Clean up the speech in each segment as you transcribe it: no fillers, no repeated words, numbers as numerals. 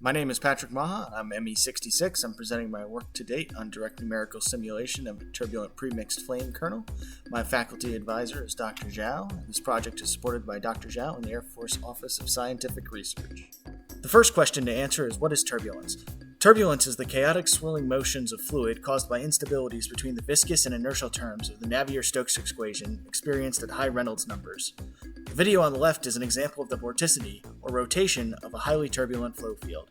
My name is Patrick Maha. I'm ME66. I'm presenting my work to date on direct numerical simulation of a turbulent premixed flame kernel. My faculty advisor is Dr. Zhao. This project is supported by Dr. Zhao and the Air Force Office of Scientific Research. The first question to answer is, what is turbulence? Turbulence is the chaotic swirling motions of fluid caused by instabilities between the viscous and inertial terms of the Navier-Stokes equation experienced at high Reynolds numbers. The video on the left is an example of the vorticity, or rotation, of a highly turbulent flow field.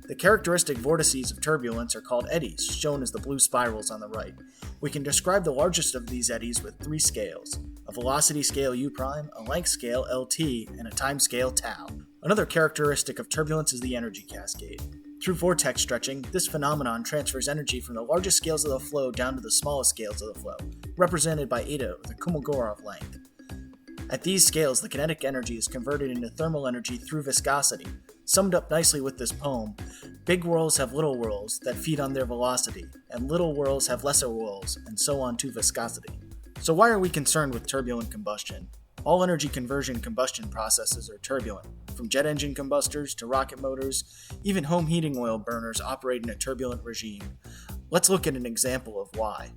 The characteristic vortices of turbulence are called eddies, shown as the blue spirals on the right. We can describe the largest of these eddies with three scales: a velocity scale u', a length scale lt, and a time scale tau. Another characteristic of turbulence is the energy cascade. Through vortex stretching, this phenomenon transfers energy from the largest scales of the flow down to the smallest scales of the flow, represented by eta, or the Kolmogorov length. At these scales, the kinetic energy is converted into thermal energy through viscosity. Summed up nicely with this poem, big whirls have little whirls that feed on their velocity, and little whirls have lesser whirls, and so on to viscosity. So why are we concerned with turbulent combustion? All energy conversion combustion processes are turbulent, from jet engine combustors to rocket motors. Even home heating oil burners operate in a turbulent regime. Let's look at an example of why.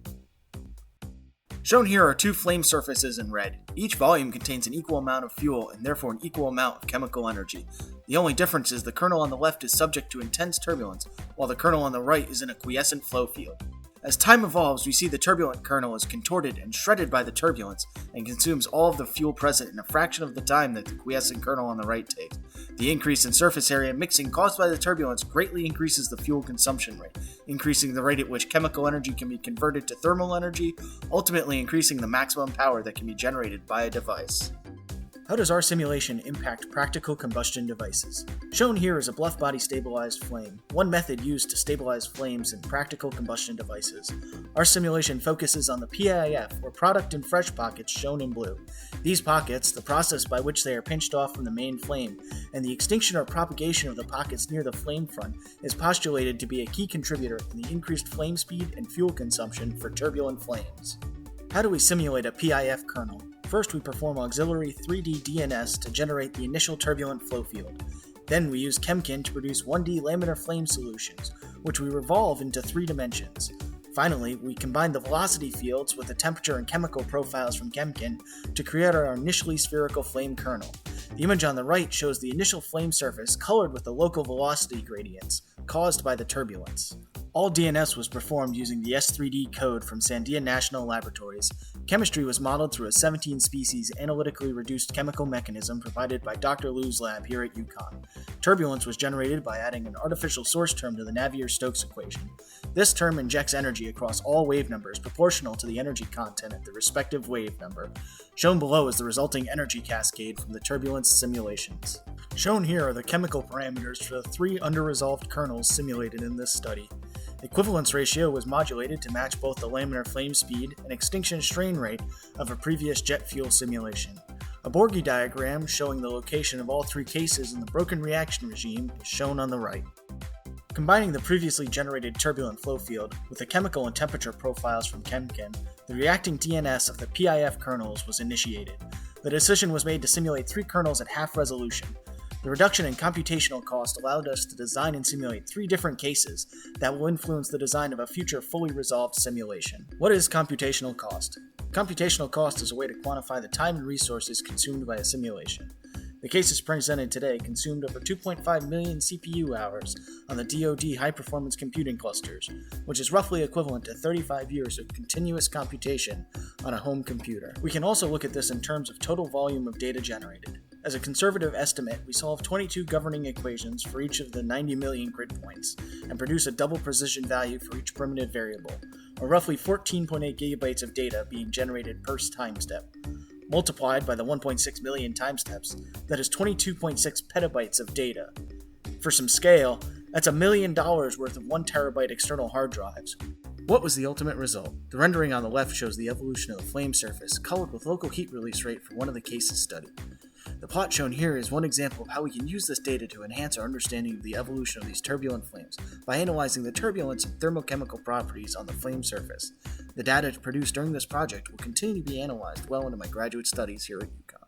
Shown here are two flame surfaces in red. Each volume contains an equal amount of fuel and therefore an equal amount of chemical energy. The only difference is the kernel on the left is subject to intense turbulence, while the kernel on the right is in a quiescent flow field. As time evolves, we see the turbulent kernel is contorted and shredded by the turbulence and consumes all of the fuel present in a fraction of the time that the quiescent kernel on the right takes. The increase in surface area mixing caused by the turbulence greatly increases the fuel consumption rate, increasing the rate at which chemical energy can be converted to thermal energy, ultimately increasing the maximum power that can be generated by a device. How does our simulation impact practical combustion devices? Shown here is a bluff body stabilized flame, one method used to stabilize flames in practical combustion devices. Our simulation focuses on the PIF, or product and fresh pockets, shown in blue. These pockets, the process by which they are pinched off from the main flame, and the extinction or propagation of the pockets near the flame front is postulated to be a key contributor in the increased flame speed and fuel consumption for turbulent flames. How do we simulate a PIF kernel? First, we perform auxiliary 3D DNS to generate the initial turbulent flow field. Then we use Chemkin to produce 1D laminar flame solutions, which we revolve into 3 dimensions. Finally, we combine the velocity fields with the temperature and chemical profiles from Chemkin to create our initially spherical flame kernel. The image on the right shows the initial flame surface colored with the local velocity gradients caused by the turbulence. All DNS was performed using the S3D code from Sandia National Laboratories. Chemistry was modeled through a 17-species analytically reduced chemical mechanism provided by Dr. Liu's lab here at UConn. Turbulence was generated by adding an artificial source term to the Navier-Stokes equation. This term injects energy across all wave numbers proportional to the energy content at the respective wave number. Shown below is the resulting energy cascade from the turbulence simulations. Shown here are the chemical parameters for the 3 under-resolved kernels simulated in this study. Equivalence ratio was modulated to match both the laminar flame speed and extinction strain rate of a previous jet fuel simulation. A Borgy diagram showing the location of all 3 cases in the broken reaction regime is shown on the right. Combining the previously generated turbulent flow field with the chemical and temperature profiles from Chemkin, the reacting DNS of the PIF kernels was initiated. The decision was made to simulate 3 kernels at half resolution. The reduction in computational cost allowed us to design and simulate 3 different cases that will influence the design of a future fully resolved simulation. What is computational cost? Computational cost is a way to quantify the time and resources consumed by a simulation. The cases presented today consumed over 2.5 million CPU hours on the DoD high-performance computing clusters, which is roughly equivalent to 35 years of continuous computation on a home computer. We can also look at this in terms of total volume of data generated. As a conservative estimate, we solve 22 governing equations for each of the 90 million grid points, and produce a double precision value for each primitive variable, or roughly 14.8 gigabytes of data being generated per time step. Multiplied by the 1.6 million time steps, that is 22.6 petabytes of data. For some scale, that's $1 million worth of 1 terabyte external hard drives. What was the ultimate result? The rendering on the left shows the evolution of the flame surface, colored with local heat release rate for one of the cases studied. The plot shown here is one example of how we can use this data to enhance our understanding of the evolution of these turbulent flames by analyzing the turbulence and thermochemical properties on the flame surface. The data produced during this project will continue to be analyzed well into my graduate studies here at UConn.